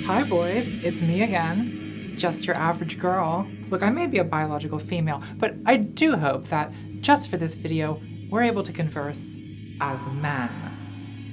Hi boys, it's me again, just your average girl. Look, I may be a biological female, but I do hope that, just for this video, we're able to converse as men.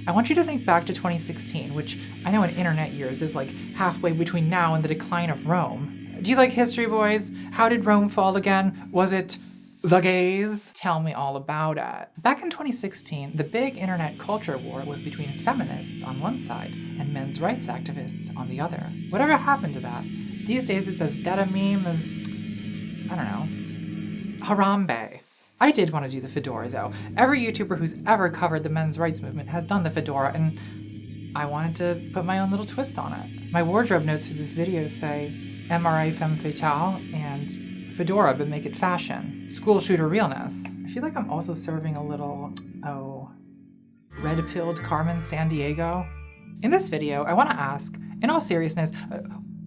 I want you to think back to 2016, which I know in internet years is like halfway between now and the decline of Rome. Do you like history, boys? How did Rome fall again? Was it the gays? Tell me all about it. Back in 2016, the big internet culture war was between feminists on one side and men's rights activists on the other. Whatever happened to that? These days it's as dead a meme as, I don't know, Harambe. I did want to do the fedora though. Every YouTuber who's ever covered the men's rights movement has done the fedora, and I wanted to put my own little twist on it. My wardrobe notes for this video say, MRA femme fatale and fedora but make it fashion. School shooter realness. I feel like I'm also serving a little, red-pilled Carmen Sandiego. In this video, I want to ask, in all seriousness,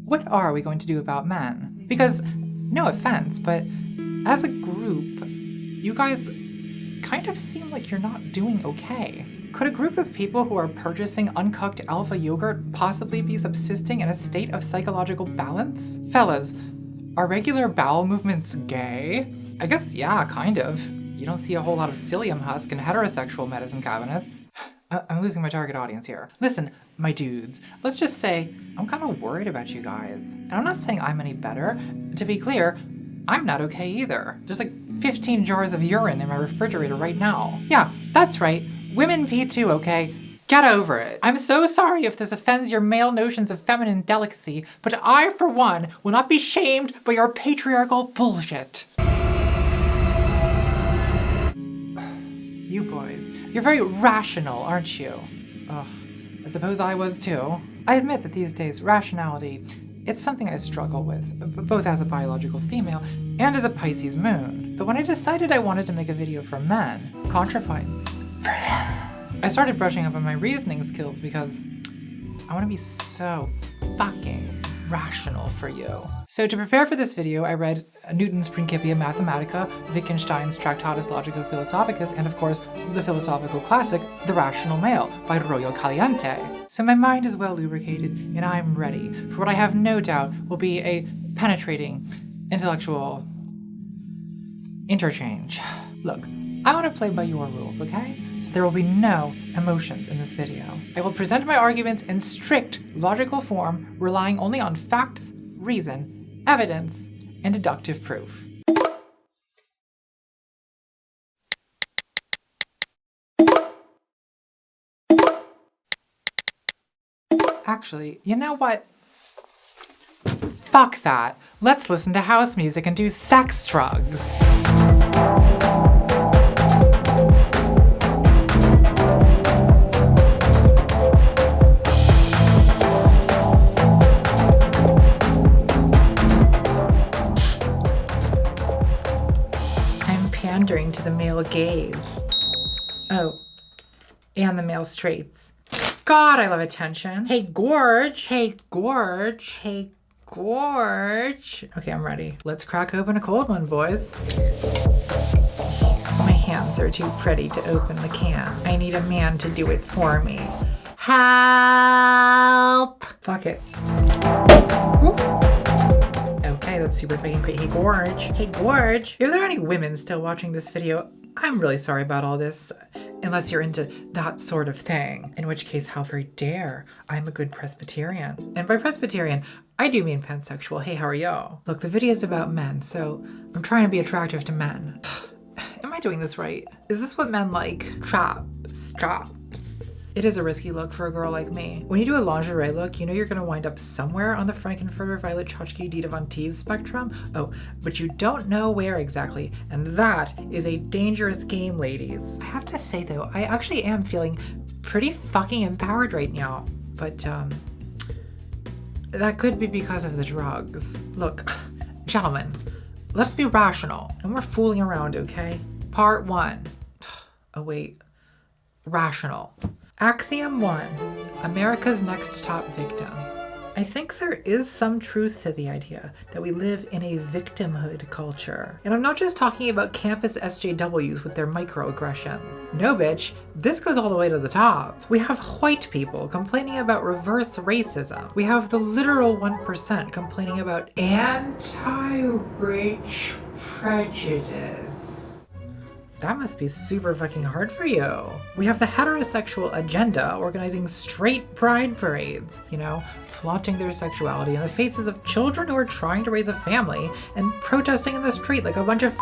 what are we going to do about men? Because, no offense, but as a group, you guys kind of seem like you're not doing okay. Could a group of people who are purchasing uncooked alpha yogurt possibly be subsisting in a state of psychological balance? Fellas, are regular bowel movements gay? I guess, yeah, kind of. You don't see a whole lot of psyllium husk in heterosexual medicine cabinets. I'm losing my target audience here. Listen, my dudes, let's just say I'm kind of worried about you guys. And I'm not saying I'm any better. To be clear, I'm not okay either. There's like 15 jars of urine in my refrigerator right now. Yeah, that's right. Women pee too, okay? Get over it. I'm so sorry if this offends your male notions of feminine delicacy, but I, for one, will not be shamed by your patriarchal bullshit. You boys, you're very rational, aren't you? Ugh, I suppose I was too. I admit that these days, rationality, it's something I struggle with, both as a biological female and as a Pisces moon. But when I decided I wanted to make a video for men, ContraPoints, I started brushing up on my reasoning skills because I want to be so fucking rational for you. So to prepare for this video, I read Newton's Principia Mathematica, Wittgenstein's Tractatus Logico-Philosophicus, and of course, the philosophical classic, The Rational Male by Royo Caliente. So my mind is well lubricated, and I'm ready for what I have no doubt will be a penetrating, intellectual interchange. Look, I want to play by your rules, okay? So there will be no emotions in this video. I will present my arguments in strict logical form, relying only on facts, reason, evidence, and deductive proof. Actually, you know what? Fuck that. Let's listen to house music and do sex drugs. Pandering to the male gaze. Oh, and the male straights. God, I love attention. Hey, gorge. Hey, gorge. Hey, gorge. Okay, I'm ready. Let's crack open a cold one, boys. My hands are too pretty to open the can. I need a man to do it for me. Help! Fuck it. Woo. Okay, that's super fucking pretty. Hey, gorge. Hey, gorge. If there are any women still watching this video, I'm really sorry about all this, unless you're into that sort of thing. In which case, how very dare. I'm a good Presbyterian. And by Presbyterian, I do mean pansexual. Hey, how are y'all? Look, the video's about men, so I'm trying to be attractive to men. Am I doing this right? Is this what men like? Traps. It is a risky look for a girl like me. When you do a lingerie look, you know you're gonna wind up somewhere on the Frankenfurter Violet Chachki Dita Von Teese spectrum. Oh, but you don't know where exactly, and that is a dangerous game, ladies. I have to say though, I actually am feeling pretty fucking empowered right now, but that could be because of the drugs. Look, gentlemen, let's be rational. No more fooling around, okay? Part 1. Oh wait, rational. Axiom 1, America's next top victim. I think there is some truth to the idea that we live in a victimhood culture. And I'm not just talking about campus SJWs with their microaggressions. No, bitch, this goes all the way to the top. We have white people complaining about reverse racism. We have the literal 1% complaining about anti-rich prejudice. That must be super fucking hard for you. We have the heterosexual agenda organizing straight pride parades, flaunting their sexuality in the faces of children who are trying to raise a family and protesting in the street like a bunch of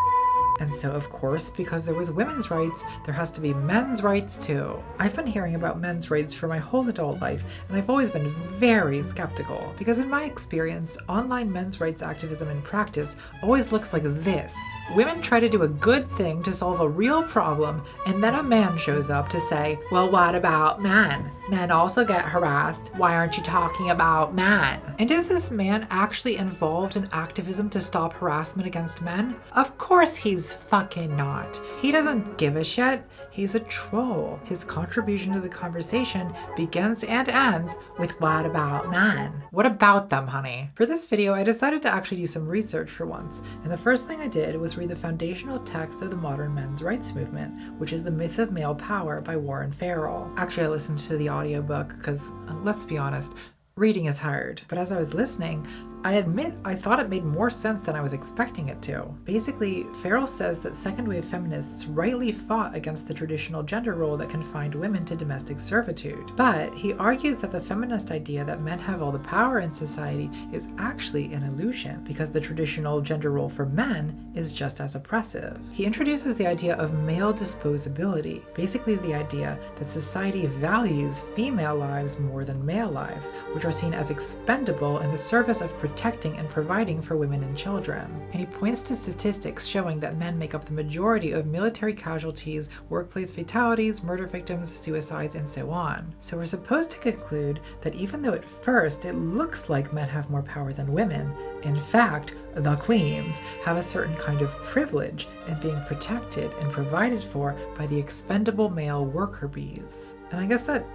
And so, of course, because there was women's rights, there has to be men's rights too. I've been hearing about men's rights for my whole adult life, and I've always been very skeptical, because in my experience, online men's rights activism in practice always looks like this. Women try to do a good thing to solve a real problem, and then a man shows up to say, well, what about men? Men also get harassed. Why aren't you talking about men? And is this man actually involved in activism to stop harassment against men? Of course he's fucking not. He doesn't give a shit. He's a troll. His contribution to the conversation begins and ends with what about men? What about them, honey? For this video, I decided to actually do some research for once, and the first thing I did was read the foundational text of the modern men's rights movement, which is The Myth of Male Power by Warren Farrell. Actually, I listened to the audiobook because, let's be honest, reading is hard. But as I was listening, I admit I thought it made more sense than I was expecting it to. Basically, Farrell says that second-wave feminists rightly fought against the traditional gender role that confined women to domestic servitude. But he argues that the feminist idea that men have all the power in society is actually an illusion, because the traditional gender role for men is just as oppressive. He introduces the idea of male disposability, basically the idea that society values female lives more than male lives, which are seen as expendable in the service of protecting and providing for women and children. And he points to statistics showing that men make up the majority of military casualties, workplace fatalities, murder victims, suicides, and so on. So we're supposed to conclude that even though at first it looks like men have more power than women, in fact, the queens have a certain kind of privilege in being protected and provided for by the expendable male worker bees. And I guess that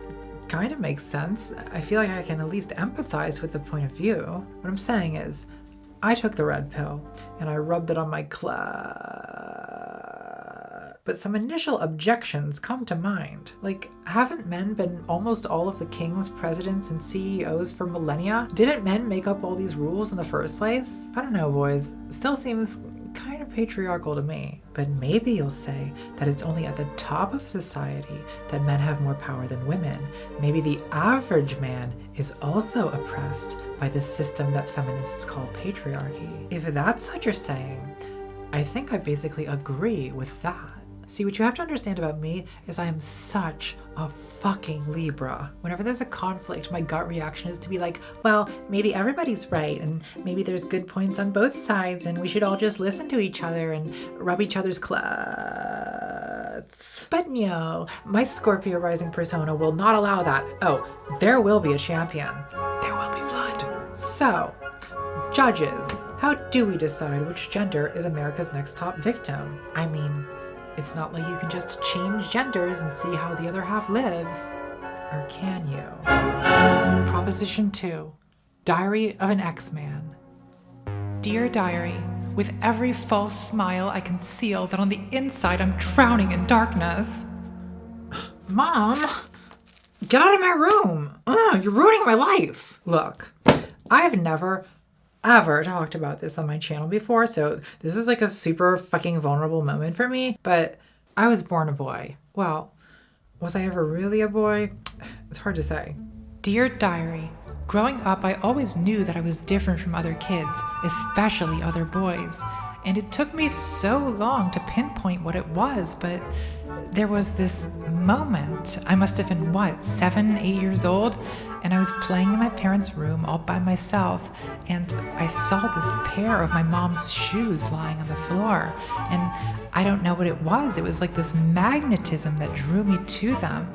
kind of makes sense. I feel like I can at least empathize with the point of view. What I'm saying is, I took the red pill and I rubbed it on my clut. But some initial objections come to mind. Like, haven't men been almost all of the kings, presidents, and CEOs for millennia? Didn't men make up all these rules in the first place? I don't know, boys. Still seems kind of patriarchal to me. But maybe you'll say that it's only at the top of society that men have more power than women. Maybe the average man is also oppressed by the system that feminists call patriarchy. If that's what you're saying, I think I basically agree with that. See, what you have to understand about me is I am such a fucking Libra. Whenever there's a conflict, my gut reaction is to be like, well, maybe everybody's right, and maybe there's good points on both sides, and we should all just listen to each other and rub each other's cluts. But no, my Scorpio rising persona will not allow that. Oh, there will be a champion. There will be blood. So, judges, how do we decide which gender is America's next top victim? I mean, it's not like you can just change genders and see how the other half lives. Or can you? Proposition 2. Diary of an X-Man. Dear Diary, with every false smile I conceal that on the inside I'm drowning in darkness. Mom! Get out of my room! You're ruining my life! Look, I've never ever talked about this on my channel before, so this is like a super fucking vulnerable moment for me, but I was born a boy. Well, was I ever really a boy? It's hard to say. Dear Diary, growing up, I always knew that I was different from other kids, especially other boys, and it took me so long to pinpoint what it was, but there was this moment. I must have been, 7, 8 years old? And I was playing in my parents' room all by myself, and I saw this pair of my mom's shoes lying on the floor. And I don't know what it was. It was like this magnetism that drew me to them.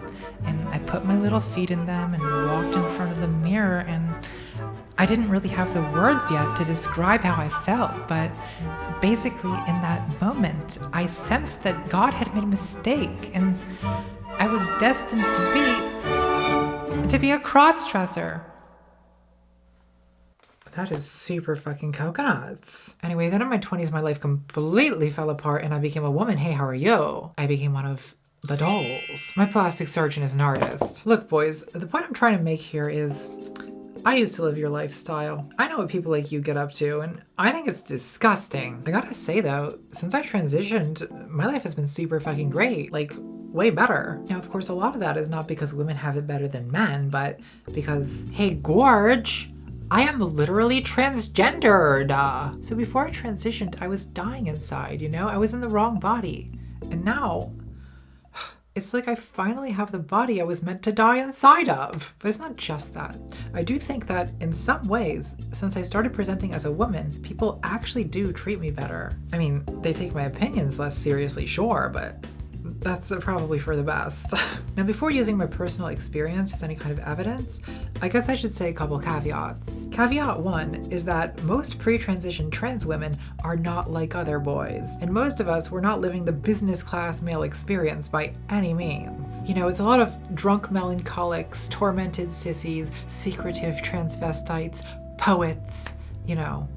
And I put my little feet in them and walked in front of the mirror, and I didn't really have the words yet to describe how I felt, but basically in that moment, I sensed that God had made a mistake, and I was destined to be a cross-dresser. That is super fucking coconuts. Anyway, then in my 20s, my life completely fell apart and I became a woman. Hey, how are you? I became one of the dolls. My plastic surgeon is an artist. Look, boys, the point I'm trying to make here is I used to live your lifestyle. I know what people like you get up to, and I think it's disgusting. I gotta say though, since I transitioned, my life has been super fucking great. Like, way better. Now, of course, a lot of that is not because women have it better than men, but because, hey, Gorge, I am literally transgendered. So before I transitioned, I was dying inside, you know? I was in the wrong body. And now, it's like I finally have the body I was meant to die inside of. But it's not just that. I do think that in some ways, since I started presenting as a woman, people actually do treat me better. I mean, they take my opinions less seriously, sure, but that's probably for the best. Now, before using my personal experience as any kind of evidence, I guess I should say a couple caveats. Caveat 1 is that most pre-transition trans women are not like other boys, and most of us were not living the business class male experience by any means. You know, it's a lot of drunk melancholics, tormented sissies, secretive transvestites, poets, you know,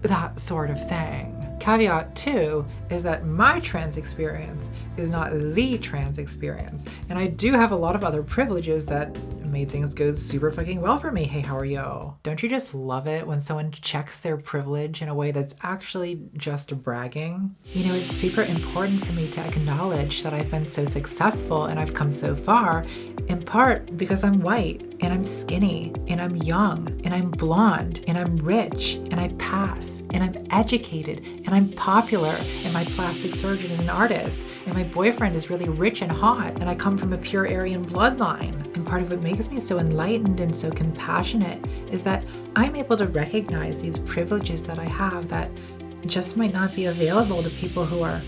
that sort of thing. Caveat 2 is that my trans experience is not the trans experience, and I do have a lot of other privileges that made things go super fucking well for me. Hey, how are you? Don't you just love it when someone checks their privilege in a way that's actually just bragging? You know, it's super important for me to acknowledge that I've been so successful and I've come so far, in part because I'm white, and I'm skinny, and I'm young, and I'm blonde, and I'm rich, and I pass, and I'm educated, and I'm popular, and my plastic surgeon is an artist, and my boyfriend is really rich and hot, and I come from a pure Aryan bloodline. And part of what makes me so enlightened and so compassionate is that I'm able to recognize these privileges that I have that just might not be available to people who are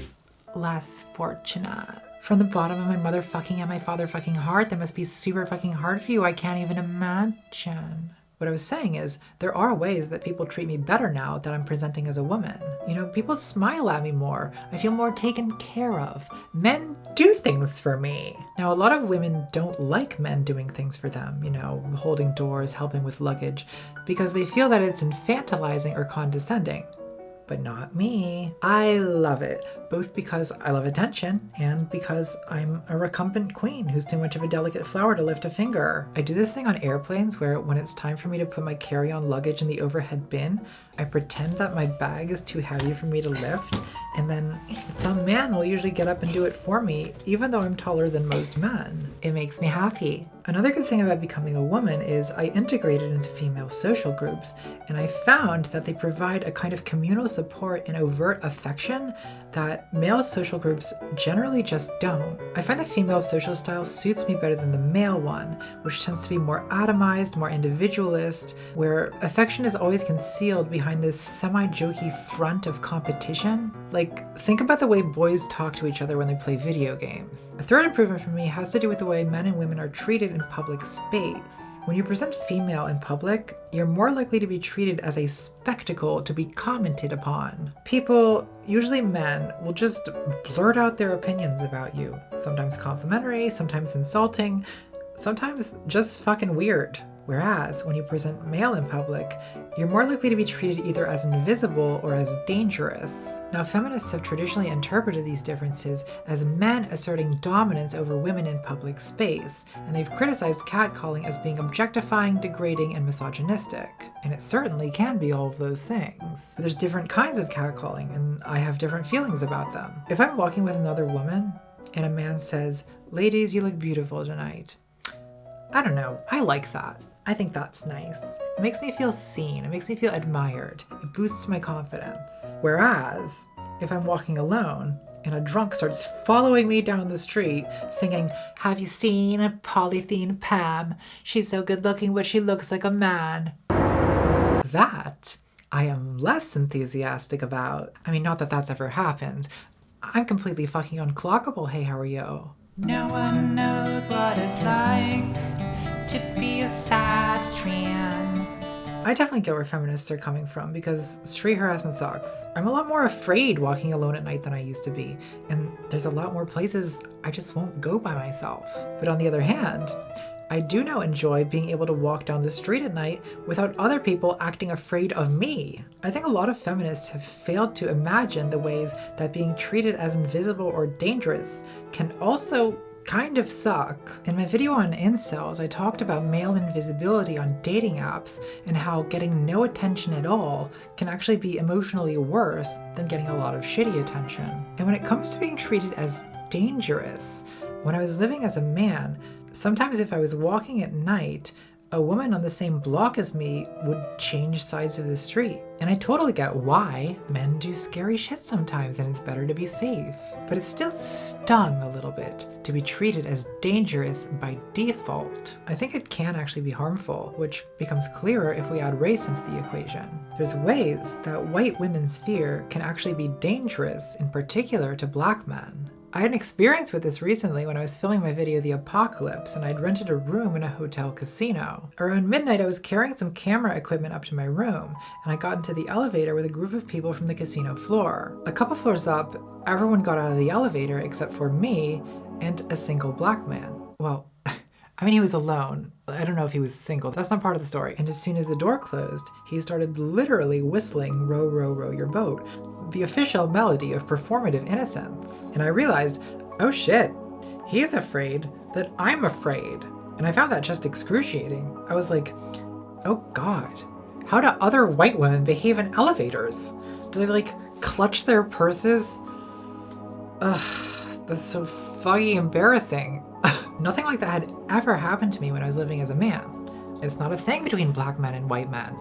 less fortunate. From the bottom of my motherfucking and my father fucking heart, that must be super fucking hard for you. I can't even imagine. What I was saying is, there are ways that people treat me better now that I'm presenting as a woman. You know, people smile at me more. I feel more taken care of. Men do things for me. Now, a lot of women don't like men doing things for them, you know, holding doors, helping with luggage, because they feel that it's infantilizing or condescending. But not me. I love it, both because I love attention and because I'm a recumbent queen who's too much of a delicate flower to lift a finger. I do this thing on airplanes where when it's time for me to put my carry-on luggage in the overhead bin, I pretend that my bag is too heavy for me to lift, and then some man will usually get up and do it for me, even though I'm taller than most men. It makes me happy. Another good thing about becoming a woman is I integrated into female social groups, and I found that they provide a kind of communal support and overt affection that male social groups generally just don't. I find the female social style suits me better than the male one, which tends to be more atomized, more individualist, where affection is always concealed behind this semi-jokey front of competition. Like, think about the way boys talk to each other when they play video games. A third improvement for me has to do with the way men and women are treated in public space. When you present female in public, you're more likely to be treated as a spectacle to be commented upon. People, usually men, will just blurt out their opinions about you. Sometimes complimentary, sometimes insulting, sometimes just fucking weird. Whereas, when you present male in public, you're more likely to be treated either as invisible or as dangerous. Now, feminists have traditionally interpreted these differences as men asserting dominance over women in public space, and they've criticized catcalling as being objectifying, degrading, and misogynistic. And it certainly can be all of those things. But there's different kinds of catcalling, and I have different feelings about them. If I'm walking with another woman, and a man says, "Ladies, you look beautiful tonight," I don't know, I like that. I think that's nice. It makes me feel seen, it makes me feel admired, it boosts my confidence. Whereas, if I'm walking alone, and a drunk starts following me down the street, singing, "Have you seen a polythene Pam? She's so good looking, but she looks like a man," that I am less enthusiastic about. I mean, not that that's ever happened. I'm completely fucking unclockable, hey, how are you? No one knows what it's like to be a sad tran. I definitely get where feminists are coming from because street harassment sucks. I'm a lot more afraid walking alone at night than I used to be, and there's a lot more places I just won't go by myself. But on the other hand, I do now enjoy being able to walk down the street at night without other people acting afraid of me. I think a lot of feminists have failed to imagine the ways that being treated as invisible or dangerous can also kind of suck. In my video on incels, I talked about male invisibility on dating apps and how getting no attention at all can actually be emotionally worse than getting a lot of shitty attention. And when it comes to being treated as dangerous, when I was living as a man, sometimes if I was walking at night, a woman on the same block as me would change sides of the street. And I totally get why men do scary shit sometimes and it's better to be safe. But it still stung a little bit to be treated as dangerous by default. I think it can actually be harmful, which becomes clearer if we add race into the equation. There's ways that white women's fear can actually be dangerous, in particular to black men. I had an experience with this recently when I was filming my video The Apocalypse and I'd rented a room in a hotel casino. Around midnight I was carrying some camera equipment up to my room and I got into the elevator with a group of people from the casino floor. A couple floors up, everyone got out of the elevator except for me and a single black man. Well, I mean, he was alone. I don't know if he was single. That's not part of the story. And as soon as the door closed, he started literally whistling Row, Row, Row Your Boat, the official melody of performative innocence. And I realized, oh shit, he's afraid that I'm afraid. And I found that just excruciating. I was like, oh God, how do other white women behave in elevators? Do they like clutch their purses? Ugh, that's so fucking embarrassing. Nothing like that had ever happened to me when I was living as a man. It's not a thing between black men and white men.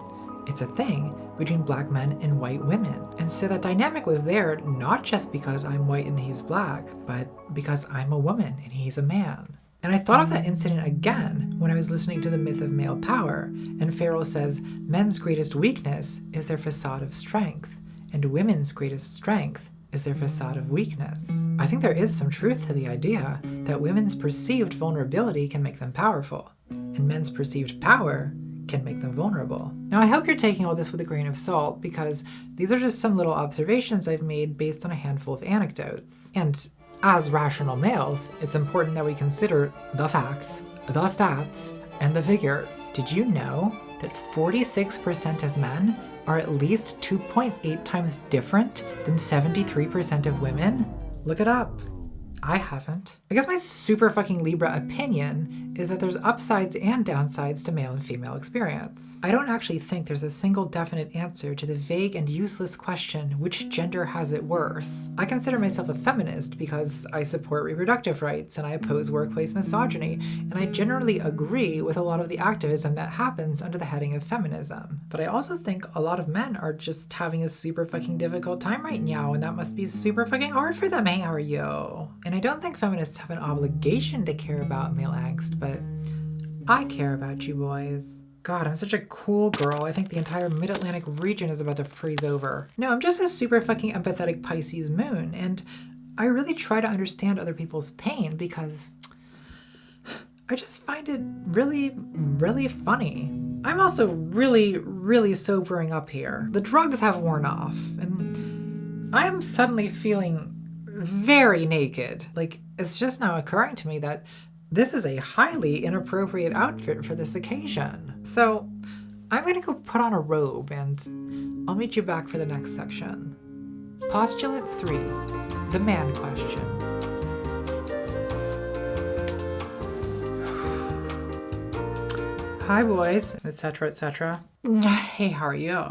It's a thing between black men and white women. And so that dynamic was there not just because I'm white and he's black, but because I'm a woman and he's a man. And I thought of that incident again when I was listening to The Myth of Male Power, and Farrell says men's greatest weakness is their facade of strength, and women's greatest strength is their facade of weakness. I think there is some truth to the idea that women's perceived vulnerability can make them powerful, and men's perceived power can make them vulnerable. Now I hope you're taking all this with a grain of salt because these are just some little observations I've made based on a handful of anecdotes. And as rational males, it's important that we consider the facts, the stats, and the figures. Did you know that 46% of men are at least 2.8 times different than 73% of women? Look it up. I haven't. I guess my super fucking Libra opinion is that there's upsides and downsides to male and female experience. I don't actually think there's a single definite answer to the vague and useless question, which gender has it worse? I consider myself a feminist because I support reproductive rights and I oppose workplace misogyny, and I generally agree with a lot of the activism that happens under the heading of feminism. But I also think a lot of men are just having a super fucking difficult time right now, and that must be super fucking hard for them. Hey, how are you? And I don't think feminists have an obligation to care about male angst, but I care about you boys. God, I'm such a cool girl. I think the entire mid-Atlantic region is about to freeze over. No, I'm just a super fucking empathetic Pisces moon, and I really try to understand other people's pain because I just find it really, really funny. I'm also really, really sobering up here. The drugs have worn off, and I am suddenly feeling very naked. Like, it's just now occurring to me that this is a highly inappropriate outfit for this occasion. So I'm gonna go put on a robe and I'll meet you back for the next section. Postulate 3, the man question. Hi boys, etc., etc. Hey, how are you?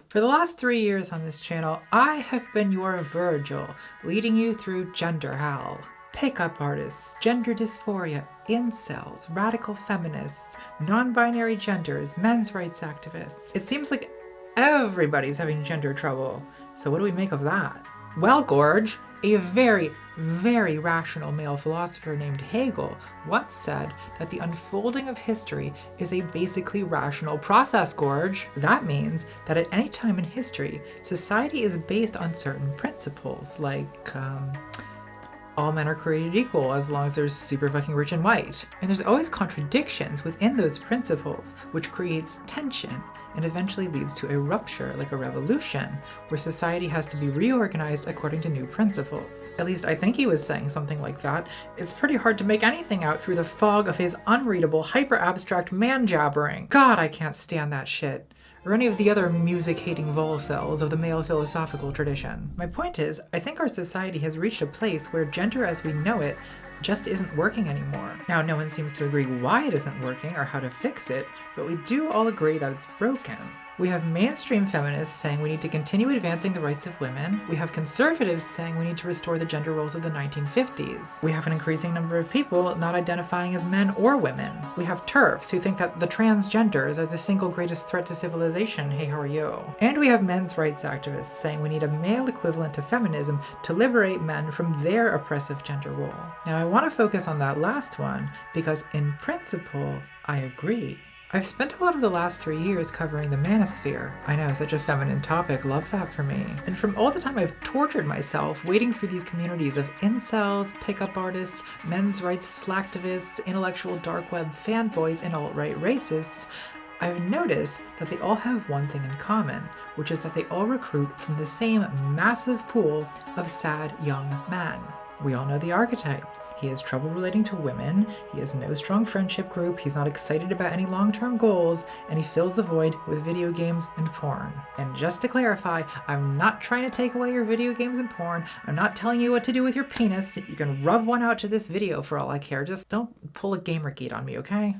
For the last 3 years on this channel, I have been your Virgil, leading you through gender hell. Pickup artists, gender dysphoria, incels, radical feminists, non-binary genders, men's rights activists. It seems like everybody's having gender trouble. So what do we make of that? Well, Gorge, a very, very rational male philosopher named Hegel once said that the unfolding of history is a basically rational process, Gorge. That means that at any time in history, society is based on certain principles like, all men are created equal as long as they're super fucking rich and white. And there's always contradictions within those principles, which creates tension and eventually leads to a rupture, like a revolution, where society has to be reorganized according to new principles. At least I think he was saying something like that. It's pretty hard to make anything out through the fog of his unreadable, hyper-abstract man-jabbering. God, I can't stand that shit. Or any of the other music-hating volcells of the male philosophical tradition. My point is, I think our society has reached a place where gender as we know it just isn't working anymore. Now, no one seems to agree why it isn't working or how to fix it, but we do all agree that it's broken. We have mainstream feminists saying we need to continue advancing the rights of women. We have conservatives saying we need to restore the gender roles of the 1950s. We have an increasing number of people not identifying as men or women. We have TERFs who think that the transgenders are the single greatest threat to civilization. Hey, how are you? And we have men's rights activists saying we need a male equivalent to feminism to liberate men from their oppressive gender role. Now, I want to focus on that last one because in principle, I agree. I've spent a lot of the last 3 years covering the manosphere. I know, such a feminine topic, love that for me. And from all the time I've tortured myself wading through these communities of incels, pickup artists, men's rights slacktivists, intellectual dark web fanboys, and alt-right racists, I've noticed that they all have one thing in common, which is that they all recruit from the same massive pool of sad young men. We all know the archetype. He has trouble relating to women, he has no strong friendship group, he's not excited about any long-term goals, and he fills the void with video games and porn. And just to clarify, I'm not trying to take away your video games and porn, I'm not telling you what to do with your penis, you can rub one out to this video for all I care, just don't pull a Gamergate on me, okay?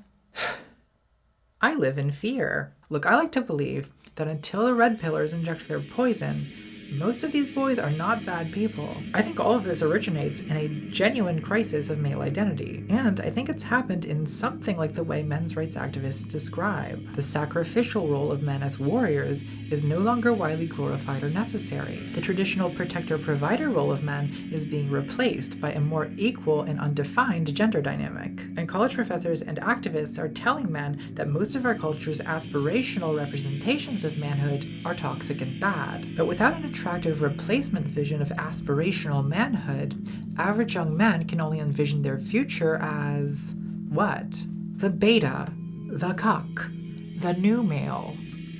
I live in fear. Look, I like to believe that until the red pillars inject their poison, most of these boys are not bad people. I think all of this originates in a genuine crisis of male identity, and I think it's happened in something like the way men's rights activists describe. The sacrificial role of men as warriors is no longer widely glorified or necessary. The traditional protector-provider role of men is being replaced by a more equal and undefined gender dynamic. And college professors and activists are telling men that most of our culture's aspirational representations of manhood are toxic and bad. But without an attractive replacement vision of aspirational manhood, average young men can only envision their future as what? The beta, the cuck, the new male.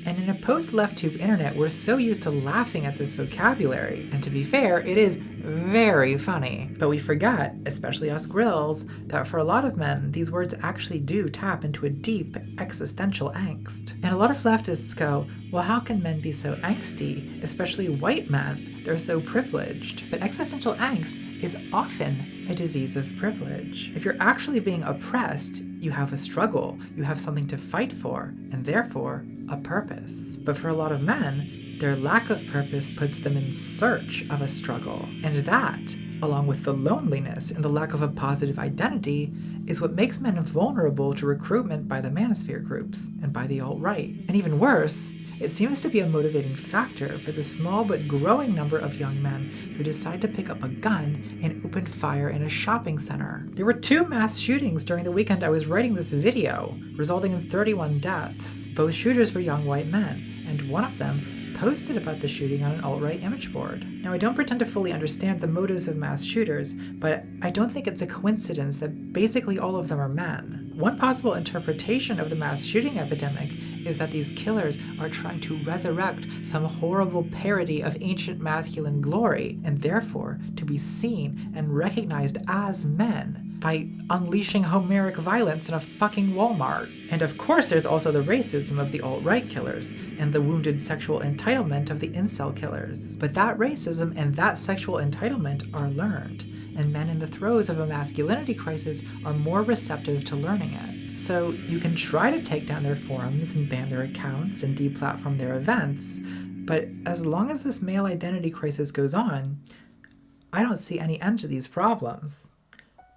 And in a post-left tube internet, we're so used to laughing at this vocabulary. And to be fair, it is very funny. But we forget, especially us grills, that for a lot of men, these words actually do tap into a deep existential angst. And a lot of leftists go, well, how can men be so angsty, especially white men? They're so privileged. But existential angst is often a disease of privilege. If you're actually being oppressed, you have a struggle, you have something to fight for, and therefore, a purpose. But for a lot of men, their lack of purpose puts them in search of a struggle. And that, along with the loneliness and the lack of a positive identity, is what makes men vulnerable to recruitment by the manosphere groups and by the alt-right. And even worse, it seems to be a motivating factor for the small but growing number of young men who decide to pick up a gun and open fire in a shopping center. There were 2 mass shootings during the weekend I was writing this video, resulting in 31 deaths. Both shooters were young white men, and one of them posted about the shooting on an alt-right image board. Now, I don't pretend to fully understand the motives of mass shooters, but I don't think it's a coincidence that basically all of them are men. One possible interpretation of the mass shooting epidemic is that these killers are trying to resurrect some horrible parody of ancient masculine glory, and therefore to be seen and recognized as men by unleashing Homeric violence in a fucking Walmart. And of course there's also the racism of the alt-right killers, and the wounded sexual entitlement of the incel killers. But that racism and that sexual entitlement are learned, and men in the throes of a masculinity crisis are more receptive to learning it. So you can try to take down their forums and ban their accounts and deplatform their events, but as long as this male identity crisis goes on, I don't see any end to these problems.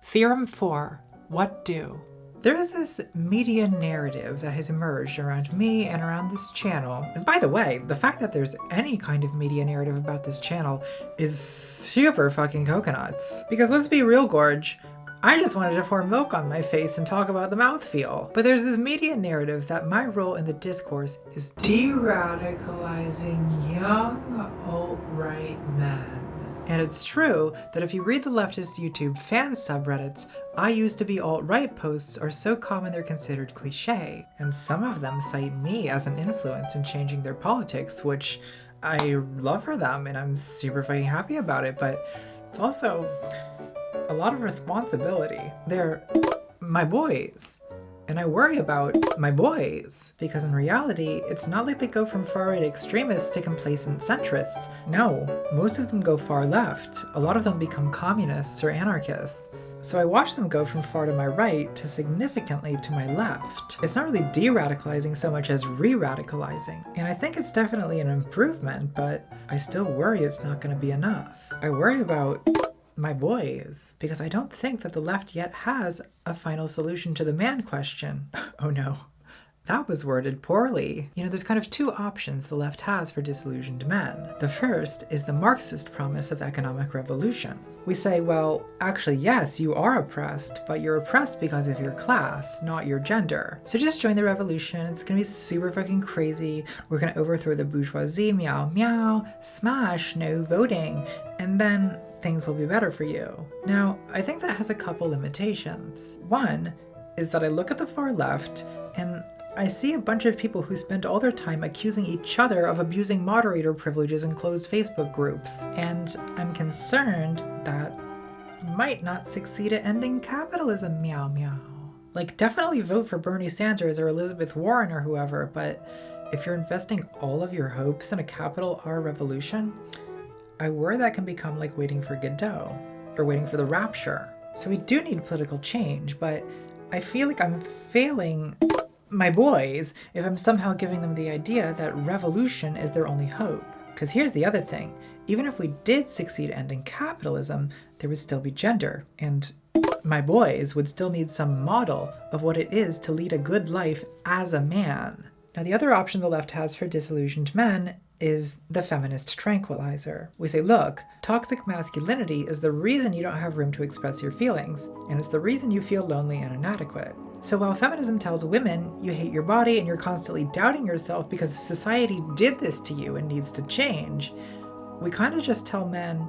Theorem 4. What do? There is this media narrative that has emerged around me and around this channel. And by the way, the fact that there's any kind of media narrative about this channel is super fucking coconuts. Because let's be real, Gorge, I just wanted to pour milk on my face and talk about the mouthfeel. But there's this media narrative that my role in the discourse is de-radicalizing young alt-right men. And it's true that if you read the leftist YouTube fan subreddits, I used to be alt-right posts are so common they're considered cliche, and some of them cite me as an influence in changing their politics, which I love for them and I'm super fucking happy about it, but it's also a lot of responsibility. They're my boys. And I worry about my boys, because in reality, it's not like they go from far-right extremists to complacent centrists. No, most of them go far left. A lot of them become communists or anarchists. So I watch them go from far to my right to significantly to my left. It's not really de-radicalizing so much as re-radicalizing. And I think it's definitely an improvement, but I still worry it's not going to be enough. I worry about my boys, because I don't think that the left yet has a final solution to the man question. Oh no, that was worded poorly. You know, there's kind of two options the left has for disillusioned men. The first is the Marxist promise of economic revolution. We say, well, actually, yes, you are oppressed, but you're oppressed because of your class, not your gender. So just join the revolution. It's gonna be super fucking crazy. We're gonna overthrow the bourgeoisie, meow, meow, smash, no voting, and then things will be better for you. Now, I think that has a couple limitations. One is that I look at the far left and I see a bunch of people who spend all their time accusing each other of abusing moderator privileges in closed Facebook groups. And I'm concerned that might not succeed at ending capitalism, meow meow. Like, definitely vote for Bernie Sanders or Elizabeth Warren or whoever, but if you're investing all of your hopes in a capital R revolution, I worry that can become like waiting for Godot, or waiting for the rapture. So we do need political change, but I feel like I'm failing my boys if I'm somehow giving them the idea that revolution is their only hope. Because here's the other thing, even if we did succeed ending capitalism, there would still be gender, and my boys would still need some model of what it is to lead a good life as a man. Now, the other option the left has for disillusioned men is the feminist tranquilizer. We say, look, toxic masculinity is the reason you don't have room to express your feelings, and it's the reason you feel lonely and inadequate. So while feminism tells women you hate your body and you're constantly doubting yourself because society did this to you and needs to change, we kind of just tell men,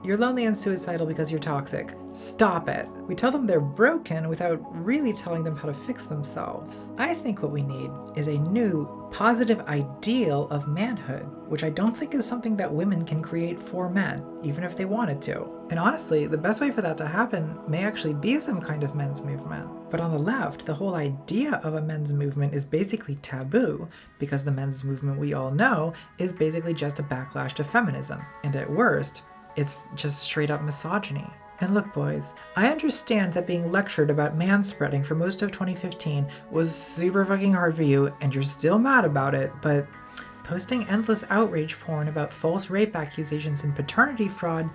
you're lonely and suicidal because you're toxic. Stop it. We tell them they're broken without really telling them how to fix themselves. I think what we need is a new, positive ideal of manhood, which I don't think is something that women can create for men, even if they wanted to. And honestly, the best way for that to happen may actually be some kind of men's movement. But on the left, the whole idea of a men's movement is basically taboo, because the men's movement we all know is basically just a backlash to feminism. And at worst, it's just straight up misogyny. And look, boys, I understand that being lectured about manspreading for most of 2015 was super fucking hard for you, and you're still mad about it, but posting endless outrage porn about false rape accusations and paternity fraud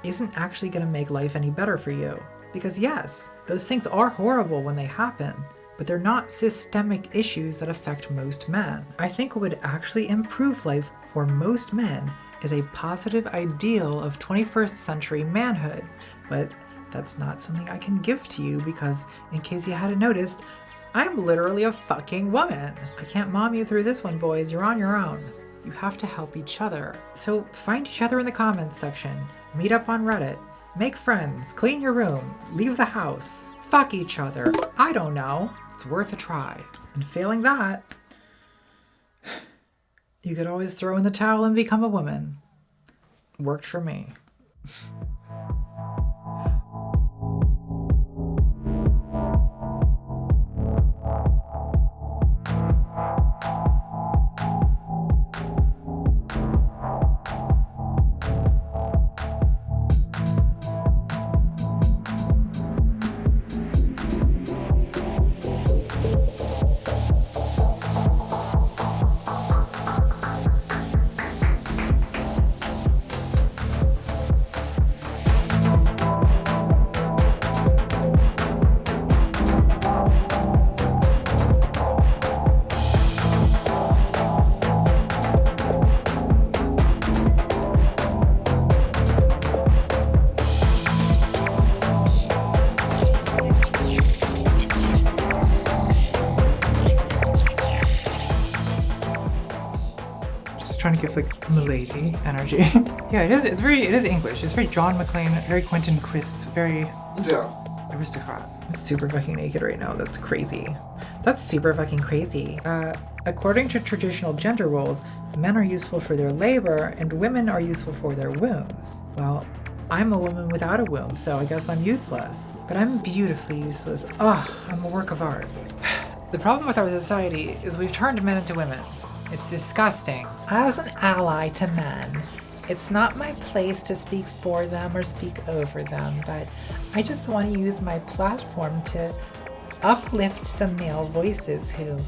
isn't actually going to make life any better for you. Because yes, those things are horrible when they happen, but they're not systemic issues that affect most men. I think what would actually improve life for most men is a positive ideal of 21st century manhood, but that's not something I can give to you because, in case you hadn't noticed, I'm literally a fucking woman. I can't mom you through this one, boys. You're on your own. You have to help each other. So find each other in the comments section, meet up on Reddit, make friends, clean your room, leave the house, fuck each other. I don't know. It's worth a try. And failing that, you could always throw in the towel and become a woman. Worked for me. just trying to give like milady energy. Yeah, it is. It is English. It's very John McClane, very Quentin Crisp, very aristocrat. I'm super fucking naked right now. That's crazy. That's super fucking crazy. According to traditional gender roles, men are useful for their labor and women are useful for their wombs. Well, I'm a woman without a womb, so I guess I'm useless. But I'm beautifully useless. Ugh, I'm a work of art. The problem with our society is we've turned men into women. It's disgusting. As an ally to men, it's not my place to speak for them or speak over them, but I just want to use my platform to uplift some male voices who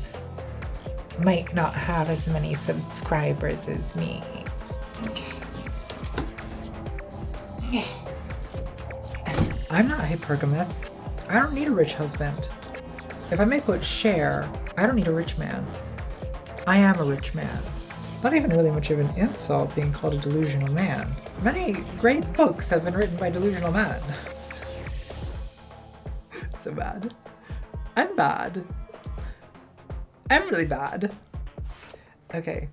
might not have as many subscribers as me. I'm not hypergamous. I don't need a rich husband. If I may quote Cher, I don't need a rich man. I am a rich man. It's not even really much of an insult being called a delusional man. Many great books have been written by delusional men. So bad. I'm bad. I'm really bad. Okay.